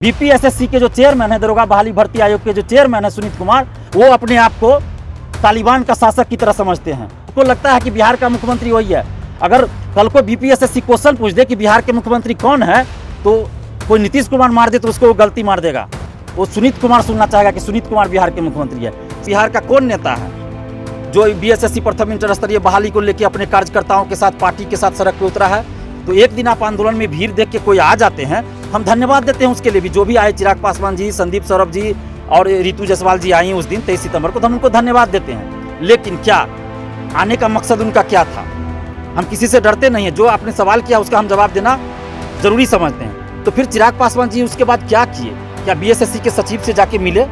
BPSSC के जो chairman है, दरोगा बहाली भर्ती आयोग के जो चेयरमैन है सुनीत कुमार, वो अपने आप को तालिबान का शासक की तरह समझते हैं। उनको लगता है कि बिहार का मुख्यमंत्री वही है। अगर कल को बीपीएसएससी क्वेश्चन पूछ दे कि बिहार के मुख्यमंत्री कौन है, तो कोई नीतीश कुमार मार दे तो उसको वो गलती मार देगा। वो सुनीत कुमार सुनना चाहेगा कि सुनीत कुमार बिहार के मुख्यमंत्री है। बिहार का कौन नेता है जो बीएसएससी प्रथम इंटर स्तरीय बहाली को लेकर अपने कार्यकर्ताओं के साथ, पार्टी के साथ सड़क पर उतरा है? तो एक दिन आप आंदोलन में भीड़ देख के कोई आ जाते हैं, हम धन्यवाद देते हैं उसके लिए भी। जो भी आए, चिराग पासवान जी, संदीप सौरभ जी और ऋतु जायसवाल जी आई उस दिन 23 सितंबर को, तो हम उनको धन्यवाद देते हैं। लेकिन क्या आने का मकसद उनका क्या था? हम किसी से डरते नहीं है। जो आपने सवाल किया उसका हम जवाब देना जरूरी समझते हैं। तो फिर चिराग पासवान जी उसके बाद क्या किए? क्या बीएसएससी के सचिव से जाके मिले?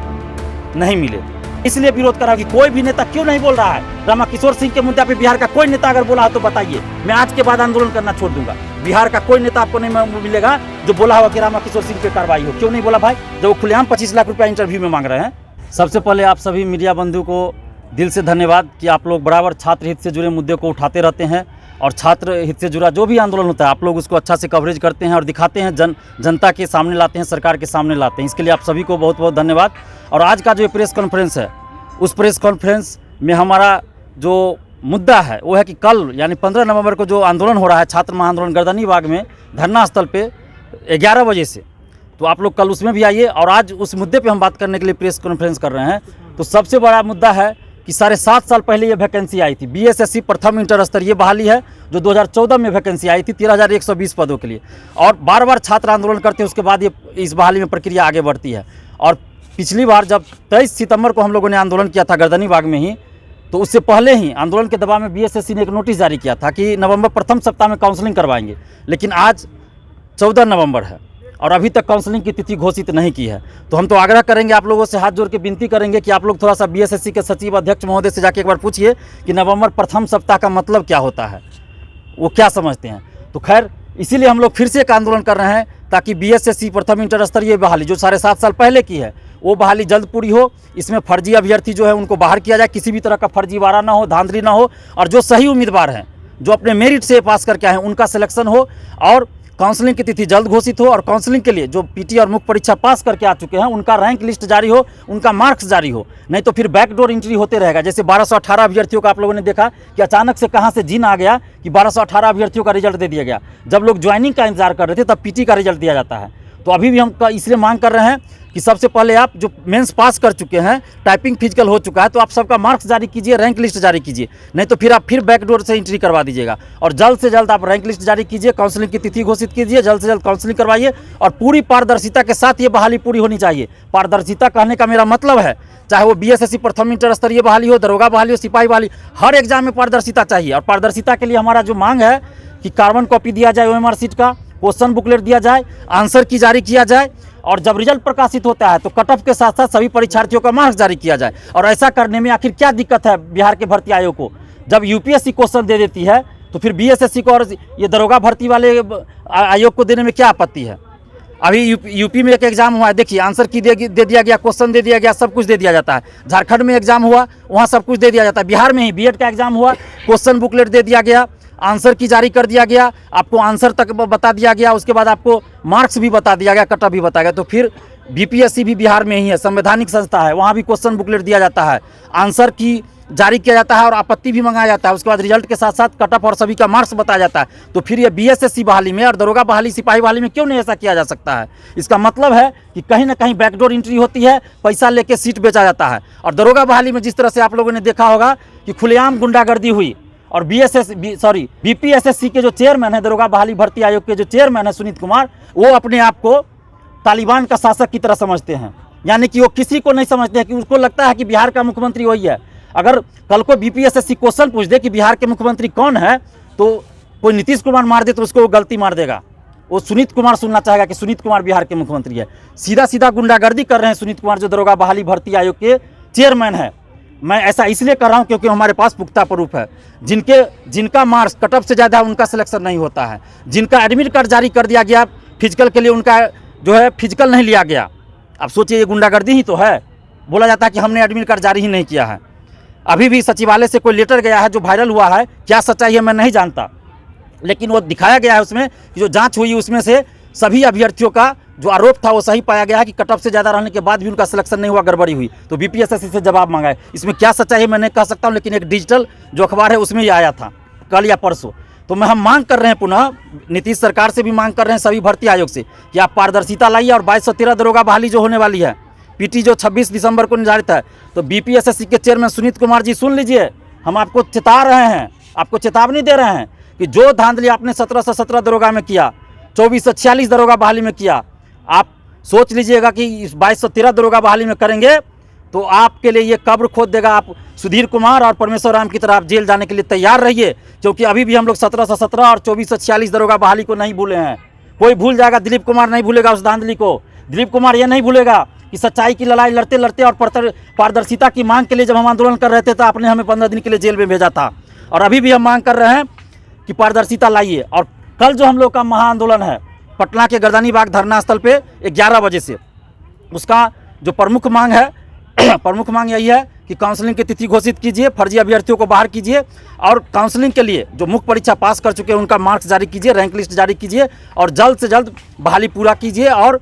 नहीं मिले। इसलिए विरोध करा कि कोई भी नेता क्यों नहीं बोल रहा है। रामाकिशोर सिंह के मुद्दे पे बिहार का कोई नेता अगर बोला हो तो बताइए, मैं आज के बाद आंदोलन करना छोड़ दूंगा। बिहार का कोई नेता आपको नहीं मिलेगा जो बोला होगा कि रामाकिशोर सिंह पे कार्रवाई हो। क्यों नहीं बोला भाई, जब वो खुलेआम 25 लाख रुपया इंटरव्यू में मांग रहे हैं। सबसे पहले आप सभी मीडिया बंधु को दिल से धन्यवाद कि आप लोग बराबर छात्र हित से जुड़े मुद्दे को उठाते रहते हैं, और छात्र हित से जुड़ा जो भी आंदोलन होता है आप लोग उसको अच्छा से कवरेज करते हैं और दिखाते हैं, जनता के सामने लाते हैं, सरकार के सामने लाते हैं। इसके लिए आप सभी को बहुत बहुत धन्यवाद। और आज का जो प्रेस कॉन्फ्रेंस है, उस प्रेस कॉन्फ्रेंस में हमारा जो मुद्दा है वो है कि कल यानी 15 नवंबर को जो आंदोलन हो रहा है, छात्र महाआंदोलन गर्दनी बाग में धरना स्थल पे 11 बजे से, तो आप लोग कल उसमें भी आइए। और आज उस मुद्दे पे हम बात करने के लिए प्रेस कॉन्फ्रेंस कर रहे हैं। तो सबसे बड़ा मुद्दा है कि 7.5 साल पहले ये वैकेंसी आई थी। बीएसएससी प्रथम इंटर स्तरीय बहाली है जो 2014 में वैकेंसी आई थी 13,120 पदों के लिए, और बार बार छात्र आंदोलन करते हैं, उसके बाद ये इस बहाली में प्रक्रिया आगे बढ़ती है। और पिछली बार जब 23 सितंबर को हम लोगों ने आंदोलन किया था गर्दनी बाग में ही, तो उससे पहले ही आंदोलन के दबाव में बीएसएससी ने एक नोटिस जारी किया था कि नवंबर प्रथम सप्ताह में काउंसलिंग करवाएंगे। लेकिन आज 14 नवंबर है और अभी तक काउंसलिंग की तिथि घोषित नहीं की है। तो हम तो आग्रह करेंगे, आप लोगों से हाथ जोड़ के विनती करेंगे कि आप लोग थोड़ा सा बीएसएससी के सचिव अध्यक्ष महोदय से जाके एक बार पूछिए कि नवंबर प्रथम सप्ताह का मतलब क्या होता है, वो क्या समझते हैं। तो खैर, इसीलिए हम लोग फिर से एक आंदोलन कर रहे हैं ताकि बीएसएससी प्रथम इंटर स्तरीय बहाली जो 7.5 साल पहले की है वो बहाली जल्द पूरी हो। इसमें फर्जी अभ्यर्थी जो है उनको बाहर किया जाए, किसी भी तरह का फर्जीवाड़ा ना हो, धांधली ना हो, और जो सही उम्मीदवार हैं जो अपने मेरिट से पास करके आए हैं उनका सिलेक्शन हो, और काउंसलिंग की तिथि जल्द घोषित हो। और काउंसलिंग के लिए जो पीटी और मुख्य परीक्षा पास करके आ चुके हैं उनका रैंक लिस्ट जारी हो, उनका मार्क्स जारी हो। नहीं तो फिर बैकडोर एंट्री होते रहेगा। जैसे 1218 अभ्यर्थियों का आप लोगों ने देखा कि अचानक से कहां से जीन आ गया कि 1218 अभ्यर्थियों का रिजल्ट दे दिया गया। जब लोग ज्वाइनिंग का इंतजार कर रहे थे तब पीटी का रिजल्ट दिया जाता है। तो अभी भी हम इसलिए मांग कर रहे हैं कि सबसे पहले आप जो मेंस पास कर चुके हैं, टाइपिंग फिजिकल हो चुका है, तो आप सबका मार्क्स जारी कीजिए, रैंक लिस्ट जारी कीजिए। नहीं तो फिर आप फिर बैकडोर से एंट्री करवा दीजिएगा। और जल्द से जल्द आप रैंक लिस्ट जारी कीजिए, काउंसलिंग की तिथि घोषित कीजिए, जल्द से जल्द काउंसलिंग करवाइए, और पूरी पारदर्शिता के साथ ये बहाली पूरी होनी चाहिए। पारदर्शिता कहने का मेरा मतलब है चाहे वो बीएसएससी प्रथम इंटर स्तरीय बहाली हो, दरोगा बहाली हो, सिपाही बहाली, हर एग्जाम में पारदर्शिता चाहिए। और पारदर्शिता के लिए हमारा जो मांग है कि कार्बन कॉपी दिया जाए ओएमआर सीट का, क्वेश्चन बुकलेट दिया जाए, आंसर की जारी किया जाए, और जब रिजल्ट प्रकाशित होता है तो कट ऑफ के साथ साथ सभी परीक्षार्थियों का मार्क्स जारी किया जाए। और ऐसा करने में आखिर क्या दिक्कत है बिहार के भर्ती आयोग को? जब यूपीएससी क्वेश्चन दे देती है तो फिर बीएसएससी को और ये दरोगा भर्ती वाले आयोग को देने में क्या आपत्ति है? अभी यूपी में एक एग्जाम हुआ है, देखिए आंसर की दे दिया गया, क्वेश्चन दे दिया गया, सब कुछ दे दिया जाता है। झारखंड में एग्जाम हुआ, वहाँ सब कुछ दे दिया जाता है। बिहार में ही बीएड का एग्जाम हुआ, क्वेश्चन बुकलेट दे दिया गया, आंसर की जारी कर दिया गया, आपको आंसर तक बता दिया गया, उसके बाद आपको मार्क्स भी बता दिया गया, कट ऑफ भी बताया गया। तो फिर बीपीएससी भी बिहार में ही है, संवैधानिक संस्था है, वहाँ भी क्वेश्चन बुकलेट दिया जाता है, आंसर की जारी किया जाता है, और आपत्ति भी मंगाया जाता है। उसके बाद रिजल्ट के साथ साथ कट ऑफ और सभी का मार्क्स बताया जाता है। तो फिर ये बीएसएससी बहाली में और दरोगा बहाली, सिपाही बहाली में क्यों नहीं ऐसा किया जा सकता है? इसका मतलब है कि कहीं ना कहीं बैकडोर एंट्री होती है, पैसा लेके सीट बेचा जाता है। और दरोगा बहाली में जिस तरह से आप लोगों ने देखा होगा कि खुलेआम गुंडागर्दी हुई, और बीपीएसएससी के जो चेयरमैन है, दरोगा बहाली भर्ती आयोग के जो चेयरमैन है सुनीत कुमार, वो अपने आप को तालिबान का शासक की तरह समझते हैं। यानी कि वो किसी को नहीं समझते हैं, कि उसको लगता है कि बिहार का मुख्यमंत्री वही है। अगर कल को बीपीएसएससी क्वेश्चन पूछ दे कि बिहार के मुख्यमंत्री कौन है, तो कोई नीतीश कुमार मार दे तो उसको वो गलती मार देगा। वो सुनीत कुमार सुनना चाहेगा कि सुनीत कुमार बिहार के मुख्यमंत्री है। सीधा सीधा गुंडागर्दी कर रहे हैं सुनीत कुमार जो दरोगा बहाली भर्ती आयोग के चेयरमैन है। मैं ऐसा इसलिए कर रहा हूं क्योंकि हमारे पास पुख्ता प्रूफ है। जिनका मार्क्स कट ऑफ से ज़्यादा उनका सिलेक्शन नहीं होता है। जिनका एडमिट कार्ड जारी कर दिया गया फिजिकल के लिए, उनका जो है फिजिकल नहीं लिया गया। अब सोचिए, ये गुंडागर्दी ही तो है। बोला जाता है कि हमने एडमिट कार्ड जारी ही नहीं किया है। अभी भी सचिवालय से कोई लेटर गया है जो वायरल हुआ है, क्या सच्चाई है मैं नहीं जानता, लेकिन वो दिखाया गया है उसमें कि जो जांच हुई उसमें से सभी अभ्यर्थियों का जो आरोप था वो सही पाया गया है कि कट ऑफ से ज़्यादा रहने के बाद भी उनका सिलेक्शन नहीं हुआ, गड़बड़ी हुई, तो बीपीएसएससी से जवाब मांगा है। इसमें क्या सच्चाई है मैं नहीं कह सकता हूँ, लेकिन एक डिजिटल जो अखबार है उसमें ही आया था कल या परसों। तो हम मांग कर रहे हैं, पुनः नीतीश सरकार से भी मांग कर रहे हैं, सभी भर्ती आयोग से, कि आप पारदर्शिता लाइए और 2213 दरोगा बहाली जो होने वाली है, पीटी जो 26 दिसंबर को निर्धारित है, तो बीपीएसएससी के चेयरमैन सुनीत कुमार जी सुन लीजिए, हम आपको चेता रहे हैं, आपको चेतावनी दे रहे हैं कि जो धांधली आपने 17 से 17 दरोगा में किया, 24 से 46 दरोगा बहाली में किया, आप सोच लीजिएगा कि इस 2213 दरोगा बहाली में करेंगे तो आपके लिए ये कब्र खोद देगा। आप सुधीर कुमार और परमेश्वर राम की तरह आप जेल जाने के लिए तैयार रहिए, क्योंकि अभी भी हम लोग 17 से 17 और 24 से 46 दरोगा बहाली को नहीं भूले हैं। कोई भूल जाएगा, दिलीप कुमार नहीं भूलेगा उस धांधली को। दिलीप कुमार ये नहीं भूलेगा कि सच्चाई की लड़ाई लड़ते लड़ते और पारदर्शिता की मांग के लिए जब हम आंदोलन कर रहे थे तो आपने हमें 15 दिन के लिए जेल में भेजा था, और अभी भी हम मांग कर रहे हैं कि पारदर्शिता लाइए। और कल जो हम लोग का महाआंदोलन है पटना के गर्दनी बाग धरना स्थल पे 11 बजे से, उसका जो प्रमुख मांग है प्रमुख मांग यही है कि काउंसलिंग की तिथि घोषित कीजिए, फर्जी अभ्यर्थियों को बाहर कीजिए, और काउंसलिंग के लिए जो मुख्य परीक्षा पास कर चुके हैं उनका मार्क्स जारी कीजिए, रैंक लिस्ट जारी कीजिए, और जल्द से जल्द बहाली पूरा कीजिए, और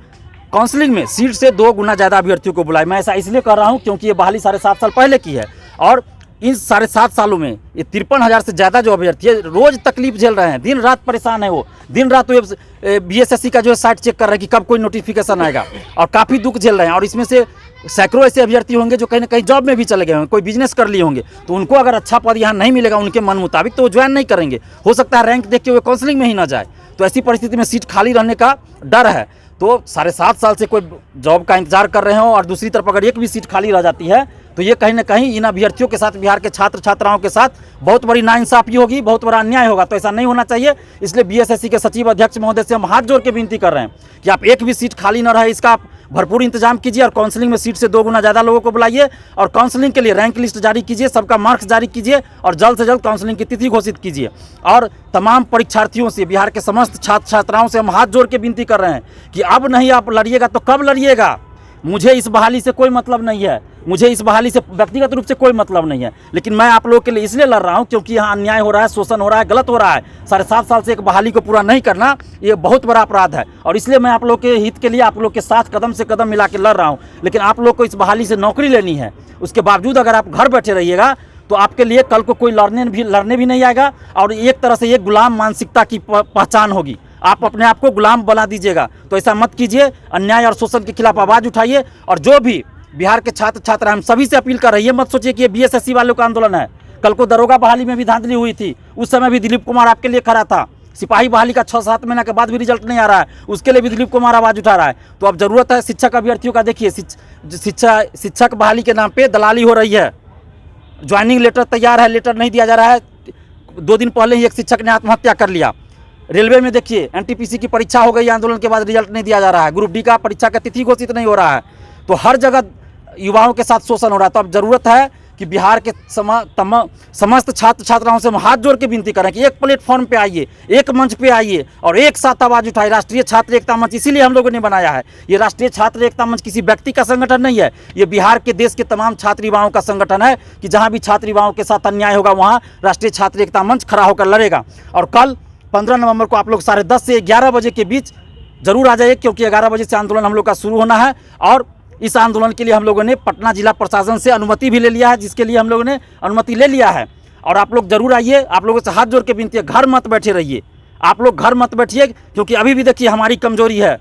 काउंसलिंग में सीट से 2 गुना ज़्यादा अभ्यर्थियों को बुलाए। मैं ऐसा इसलिए कर रहा हूँ क्योंकि ये बहाली 7.5 साल पहले की है, और इन 7.5 सालों में ये 53,000 से ज़्यादा जो अभ्यर्थी है रोज़ तकलीफ झेल रहे हैं, दिन रात परेशान है, वो दिन रात बीएसएससी का जो है साइट चेक कर रहे हैं कि कब कोई नोटिफिकेशन आएगा, और काफ़ी दुख झेल रहे हैं। और इसमें से सैकड़ों ऐसे अभ्यर्थी होंगे जो कहीं ना कहीं जॉब में भी चले गए होंगे, कोई बिजनेस कर लिए होंगे, तो उनको अगर अच्छा पद यहाँ नहीं मिलेगा उनके मन मुताबिक तो वो ज्वाइन नहीं करेंगे, हो सकता है रैंक देख के वो काउंसलिंग में ही ना जाए। तो ऐसी परिस्थिति में सीट खाली रहने का डर है। तो 7.5 साल से कोई जॉब का इंतजार कर रहे हो, और दूसरी तरफ अगर एक भी सीट खाली रह जाती है तो ये कहीं ना कहीं इन अभ्यर्थियों के साथ, बिहार के छात्र छात्राओं के साथ बहुत बड़ी नाइंसाफ़ी होगी, बहुत बड़ा अन्याय होगा। तो ऐसा नहीं होना चाहिए। इसलिए बीएसएससी के सचिव अध्यक्ष महोदय से हम हाथ जोड़ के विनती कर रहे हैं कि आप एक भी सीट खाली न रहे, इसका आप भरपूर इंतजाम कीजिए, और काउंसलिंग में सीट से 2 गुना ज़्यादा लोगों को बुलाइए, और काउंसलिंग के लिए रैंक लिस्ट जारी कीजिए, सबका मार्क्स जारी कीजिए, और जल्द से जल्द काउंसलिंग की तिथि घोषित कीजिए। और तमाम परीक्षार्थियों से, बिहार के समस्त छात्र छात्राओं से हम हाथ जोड़ के विनती कर रहे हैं कि अब नहीं आप लड़िएगा तो कब लड़िएगा। मुझे इस बहाली से कोई मतलब नहीं है, मुझे इस बहाली से व्यक्तिगत रूप से कोई मतलब नहीं है, लेकिन मैं आप लोगों के लिए इसलिए लड़ रहा हूं क्योंकि यहाँ अन्याय हो रहा है, शोषण हो रहा है, गलत हो रहा है। 7.5 साल से एक बहाली को पूरा नहीं करना ये बहुत बड़ा अपराध है, और इसलिए मैं आप लोग के हित के लिए आप लोग के साथ कदम से कदम मिला के लड़ रहा हूँ। लेकिन आप लोग को इस बहाली से नौकरी लेनी है, उसके बावजूद अगर आप घर बैठे रहिएगा तो आपके लिए कल को कोई लड़ने भी नहीं आएगा, और एक तरह से ये गुलाम मानसिकता की पहचान होगी। आप अपने आप को गुलाम बना दीजिएगा, तो ऐसा मत कीजिए। अन्याय और शोषण के खिलाफ आवाज़ उठाइए, और जो भी बिहार के छात्र छात्रा हम सभी से अपील कर रही है, मत सोचिए कि ये बीएसएससी वालों का आंदोलन है। कल को दरोगा बहाली में भी धांधली हुई थी, उस समय भी दिलीप कुमार आपके लिए खड़ा था। सिपाही बहाली का 6-7 महीना के बाद भी रिजल्ट नहीं आ रहा है, उसके लिए भी दिलीप कुमार आवाज़ उठा रहा है। तो अब जरूरत है शिक्षक अभ्यर्थियों का। देखिए शिक्षक बहाली के नाम पर दलाली हो रही है, ज्वाइनिंग लेटर तैयार है, लेटर नहीं दिया जा रहा है। 2 दिन पहले ही एक शिक्षक ने आत्महत्या कर लिया। रेलवे में देखिए एनटीपीसी की परीक्षा हो गई, आंदोलन के बाद रिजल्ट नहीं दिया जा रहा है। ग्रुप डी का परीक्षा का तिथि घोषित नहीं हो रहा है। तो हर जगह युवाओं के साथ शोषण हो रहा है। तो अब जरूरत है कि बिहार के समस्त छात्र छात्राओं से हम हाथ जोड़ के विनती करें कि एक प्लेटफॉर्म पे आइए, एक मंच पे आइए और एक साथ आवाज़ उठाए। राष्ट्रीय छात्र एकता मंच इसीलिए हम लोगों ने बनाया है। ये राष्ट्रीय छात्र एकता मंच किसी व्यक्ति का संगठन नहीं है, ये बिहार के देश के तमाम छात्र युवाओं का संगठन है कि जहाँ भी छात्र युवाओं के साथ अन्याय होगा वहाँ राष्ट्रीय छात्र एकता मंच खड़ा होकर लड़ेगा। और कल 15 नवंबर को आप लोग 10:30 से 11 बजे के बीच जरूर आ जाइए, क्योंकि 11 बजे से आंदोलन हम लोग का शुरू होना है। और इस आंदोलन के लिए हम लोगों ने पटना जिला प्रशासन से अनुमति भी ले लिया है, जिसके लिए हम लोगों ने अनुमति ले लिया है। और आप लोग जरूर आइए, आप लोगों से हाथ जोड़ के विनती है, घर मत बैठे रहिए, आप लोग घर मत बैठिए, क्योंकि अभी भी देखिए हमारी कमजोरी है,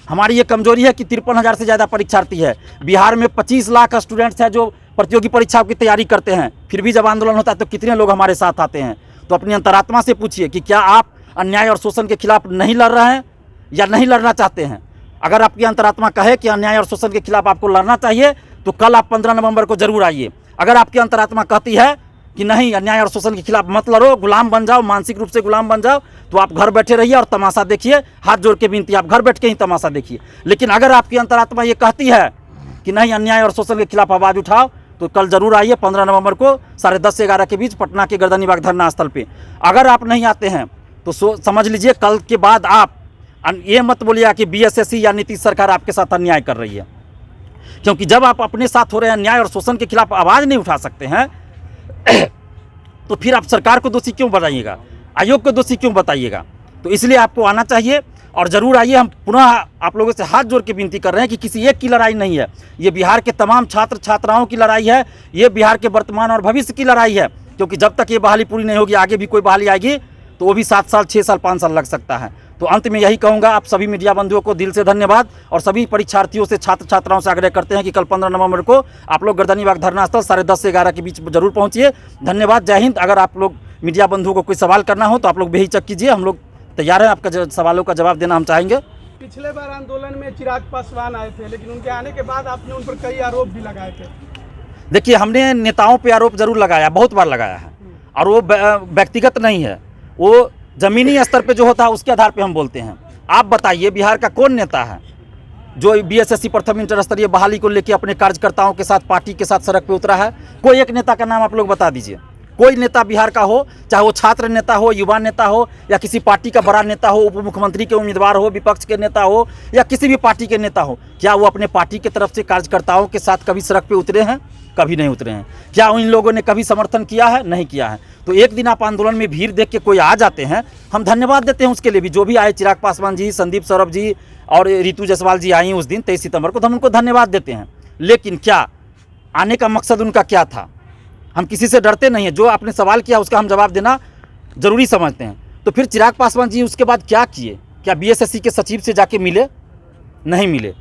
हमारी ये कमजोरी है कि 53,000 से ज़्यादा परीक्षार्थी है। बिहार में 25 लाख स्टूडेंट्स हैं जो प्रतियोगी परीक्षाओं की तैयारी करते हैं, फिर भी जब आंदोलन होता है तो कितने लोग हमारे साथ आते हैं। तो अपनी अंतरात्मा से पूछिए कि क्या आप अन्याय और शोषण के खिलाफ नहीं लड़ रहे हैं या नहीं लड़ना चाहते हैं। अगर आपकी अंतरात्मा कहे कि अन्याय और शोषण के खिलाफ आपको लड़ना चाहिए तो कल आप 15 नवंबर को जरूर आइए। अगर आपकी अंतरात्मा कहती है कि नहीं, अन्याय और शोषण के खिलाफ मत लड़ो, गुलाम बन जाओ, मानसिक रूप से गुलाम बन जाओ, तो आप घर बैठे रहिए और तमाशा देखिए। हाथ जोड़ के विनती, आप घर बैठ के ही तमाशा देखिए। लेकिन अगर आपकी अंतरात्मा ये कहती है कि नहीं, अन्याय और शोषण के खिलाफ आवाज़ उठाओ, तो कल जरूर आइए 15 नवंबर को 10:30 से 11 के बीच पटना के गर्दनी बाग धरना स्थल पे। अगर आप नहीं आते हैं तो समझ लीजिए कल के बाद आप ये मत बोलिए कि बीएसएससी या नीतीश सरकार आपके साथ अन्याय कर रही है, क्योंकि जब आप अपने साथ हो रहे हैं अन्याय और शोषण के खिलाफ आवाज़ नहीं उठा सकते हैं तो फिर आप सरकार को दोषी क्यों बनाइएगा, आयोग को दोषी क्यों बताइएगा। तो इसलिए आपको आना चाहिए और ज़रूर आइए। हम पुनः आप लोगों से हाथ जोड़ के विनती कर रहे हैं कि किसी एक की लड़ाई नहीं है, ये बिहार के तमाम छात्र छात्राओं की लड़ाई है, ये बिहार के वर्तमान और भविष्य की लड़ाई है। क्योंकि जब तक ये बहाली पूरी नहीं होगी, आगे भी कोई बहाली आएगी तो वो भी 7 साल 6 साल 5 साल लग सकता है। तो अंत में यही कहूँगा, आप सभी मीडिया बंधुओं को दिल से धन्यवाद और सभी परीक्षार्थियों से छात्र छात्राओं से आग्रह करते हैं कि कल 15 नवंबर को आप लोग गर्दनीबाग धरना स्थल 10:30 से 11 के बीच जरूर पहुँचिए। धन्यवाद, जय हिंद। अगर आप लोग मीडिया बंधुओं को कोई सवाल करना हो तो आप लोग बेहिचक कीजिए, हम लोग तैयार हैं, आपका सवालों का जवाब देना हम चाहेंगे। पिछले बार आंदोलन में चिराग पासवान आए थे, लेकिन उनके आने के बाद आपने उन पर कई आरोप भी लगाए थे। देखिए, हमने नेताओं पे आरोप जरूर लगाया, बहुत बार लगाया है, और वो व्यक्तिगत नहीं है, वो ज़मीनी स्तर पे जो होता है उसके आधार पे हम बोलते हैं। आप बताइए, बिहार का कौन नेता है जो बीएसएससी प्रथम इंटर स्तरीय बहाली को लेकर अपने कार्यकर्ताओं के साथ, पार्टी के साथ सड़क पे उतरा है? कोई एक नेता का नाम आप लोग बता दीजिए। कोई नेता बिहार का हो, चाहे वो छात्र नेता हो, युवा नेता हो, या किसी पार्टी का बड़ा नेता हो, उप मुख्यमंत्री के उम्मीदवार हो, विपक्ष के नेता हो, या किसी भी पार्टी के नेता हो, क्या वो अपने पार्टी की तरफ से कार्यकर्ताओं के साथ कभी सड़क पे उतरे हैं? कभी नहीं उतरे हैं। क्या इन लोगों ने कभी समर्थन किया है? नहीं किया है। तो एक दिन आप आंदोलन में भीड़ देख के कोई आ जाते हैं, हम धन्यवाद देते हैं उसके लिए भी। जो भी आए, चिराग पासवान जी, संदीप सौरभ जी और रितु जायसवाल जी आई उस दिन 23 सितंबर को, तो हम उनको धन्यवाद देते हैं। लेकिन क्या आने का मकसद उनका क्या था? हम किसी से डरते नहीं हैं, जो आपने सवाल किया उसका हम जवाब देना जरूरी समझते हैं। तो फिर चिराग पासवान जी उसके बाद क्या किए? क्या बीएसएससी के सचिव से जाके मिले? नहीं मिले।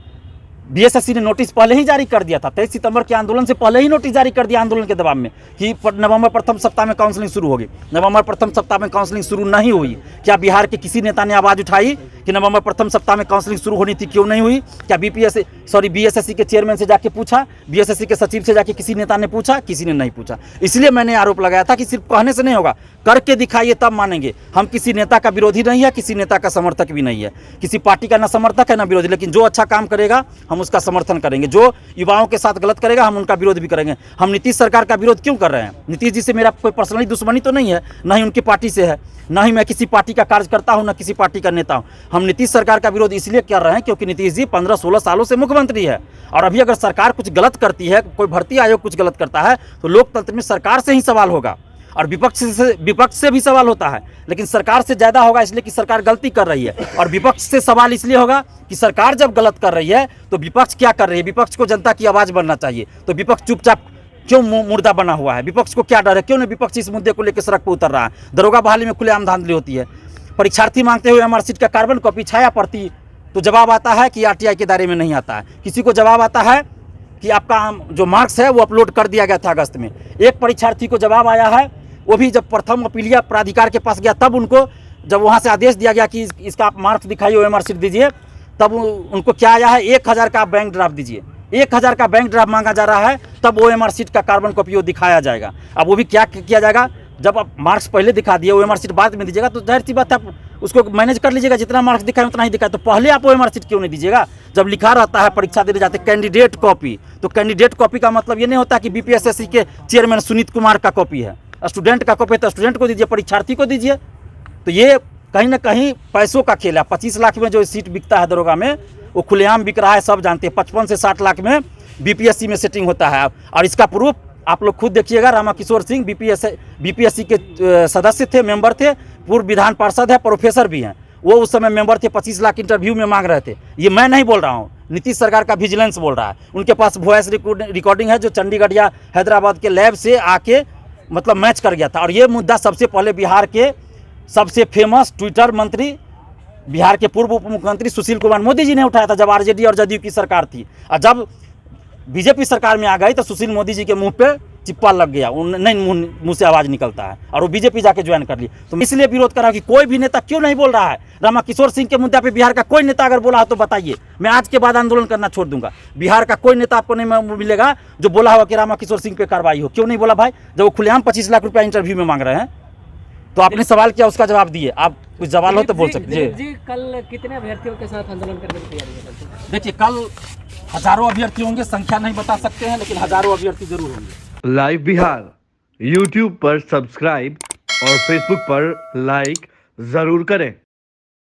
बीएसएससी ने नोटिस पहले ही जारी कर दिया था, 23 सितंबर के आंदोलन से पहले ही नोटिस जारी कर दिया आंदोलन के दबाव में कि नवंबर प्रथम सप्ताह में काउंसलिंग शुरू होगी। नवंबर प्रथम सप्ताह में काउंसलिंग शुरू नहीं हुई। क्या बिहार के किसी नेता ने आवाज़ उठाई कि नवंबर प्रथम सप्ताह में काउंसलिंग शुरू होनी थी, क्यों नहीं हुई? क्या बीएसएससी के चेयरमैन से जाके पूछा? बीएसएससी के सचिव से जाके किसी नेता ने पूछा? किसी ने नहीं पूछा। इसलिए मैंने आरोप लगाया था कि सिर्फ कहने से नहीं होगा, करके दिखाइए तब मानेंगे। हम किसी नेता का विरोधी नहीं है, किसी नेता का समर्थक भी नहीं है, किसी पार्टी का ना समर्थक है ना विरोधी, लेकिन जो अच्छा काम करेगा हम उसका समर्थन करेंगे, जो युवाओं के साथ गलत करेगा हम उनका विरोध भी करेंगे। हम नीतीश सरकार का विरोध क्यों कर रहे हैं? नीतीश जी से मेरा कोई पर्सनली दुश्मनी तो नहीं है, ना ही उनकी पार्टी से है, ना ही मैं किसी पार्टी का कार्यकर्ता हूं, ना किसी पार्टी का नेता हूं। हम नीतीश सरकार का विरोध इसलिए कर रहे हैं क्योंकि नीतीश जी 15-16 सालों से मुख्यमंत्री है, और अभी अगर सरकार कुछ गलत करती है, कोई भर्ती आयोग कुछ गलत करता है, तो लोकतंत्र में सरकार से ही सवाल होगा और विपक्ष से भी सवाल होता है, लेकिन सरकार से ज़्यादा होगा इसलिए कि सरकार गलती कर रही है, और विपक्ष से सवाल इसलिए होगा कि सरकार जब गलत कर रही है तो विपक्ष क्या कर रही है? विपक्ष को जनता की आवाज़ बनना चाहिए, तो विपक्ष चुपचाप क्यों मुर्दा बना हुआ है? विपक्ष को क्या डर है? क्यों नहीं विपक्ष इस मुद्दे को लेकर सड़क पर उतर रहा है? दरोगा बहाली में खुलेआम धांधली होती है। परीक्षार्थी मांगते हुए एमआर सीट का कार्बन कॉपी छाया पड़ती, तो जवाब आता है कि आरटीआई के दायरे में नहीं आता है। किसी को जवाब आता है कि आपका जो मार्क्स है वो अपलोड कर दिया गया था अगस्त में। एक परीक्षार्थी को जवाब आया है, वो भी जब प्रथम अपीलिया प्राधिकार के पास गया, तब उनको जब वहाँ से आदेश दिया गया कि इसका आप मार्क्स दिखाइए, एमआर सीट दीजिए, तब उनको क्या आया है? 1000 का बैंक ड्राफ्ट दीजिए। 1000 का बैंक ड्राफ्ट मांगा जा रहा है, तब ओएमआर सीट का कार्बन कॉपी वो दिखाया जाएगा। अब वो भी क्या किया जाएगा? जब आप मार्क्स पहले दिखा दिए, ओएमआर सीट बाद में दीजिएगा, तो जाहिर सी बात है आप उसको मैनेज कर लीजिएगा, जितना मार्क्स दिखाए उतना ही दिखाए। तो पहले आप ओएमआर सीट क्यों नहीं दीजिएगा? जब लिखा रहता है परीक्षा देने जाते कैंडिडेट कॉपी, तो कैंडिडेट कॉपी का मतलब ये नहीं होता कि बीपीएसएससी के चेयरमैन सुनीत कुमार का कॉपी है। स्टूडेंट का कॉपी तो स्टूडेंट को दीजिए, परीक्षार्थी को दीजिए। तो ये कहीं ना कहीं पैसों का खेल है। 25 लाख में जो सीट बिकता है दरोगा में, वो खुलेआम बिक रहा है, सब जानते हैं। 55 से 60 लाख में बीपीएससी में सेटिंग होता है, और इसका प्रूफ आप लोग खुद देखिएगा। रामाकिशोर सिंह बीपीएससी के सदस्य थे, मेंबर थे, पूर्व विधान पार्षद है, प्रोफेसर भी हैं। वो उस समय मेंबर थे, 25 लाख इंटरव्यू में मांग रहे थे। ये मैं नहीं बोल रहा हूँ, नीतीश सरकार का विजिलेंस बोल रहा है। उनके पास वॉइस रिकॉर्डिंग है जो चंडीगढ़ या हैदराबाद के लैब से आके मतलब मैच कर गया था। और ये मुद्दा सबसे पहले बिहार के सबसे फेमस ट्विटर मंत्री, बिहार के पूर्व उप मुख्यमंत्री सुशील कुमार मोदी जी ने उठाया था, जब आरजेडी और जदयू की सरकार थी। और जब बीजेपी सरकार में आ गई तो सुशील मोदी जी के मुंह पे चिप्पा लग गया, नहीं मुंह से आवाज़ निकलता है, और वो बीजेपी जाके ज्वाइन कर ली। तो इसलिए विरोध करा कि कोई भी नेता क्यों नहीं बोल रहा है। रामाकिशोर सिंह के मुद्दे पे बिहार का कोई नेता अगर बोला हो तो बताइए, मैं आज के बाद आंदोलन करना छोड़ दूंगा। बिहार का कोई नेता आपको नहीं मिलेगा जो बोला होगा कि रामाकिशोर सिंह पे कार्रवाई हो। क्यों नहीं बोला भाई? जब वो खुलेआम 25 लाख रुपया इंटरव्यू में मांग रहे हैं। तो आपने सवाल किया, उसका जवाब दिए। आप कुछ सवाल हो तो बोल सकते हैं जी। कल कितने अभ्यर्थियों के साथ आंदोलन करने की तैयारी है? देखिए, कल हजारों अभ्यर्थी होंगे, संख्या नहीं बता सकते हैं, लेकिन हजारों अभ्यर्थी जरूर होंगे। लाइव बिहार यूट्यूब पर सब्सक्राइब और फेसबुक पर लाइक जरूर करें।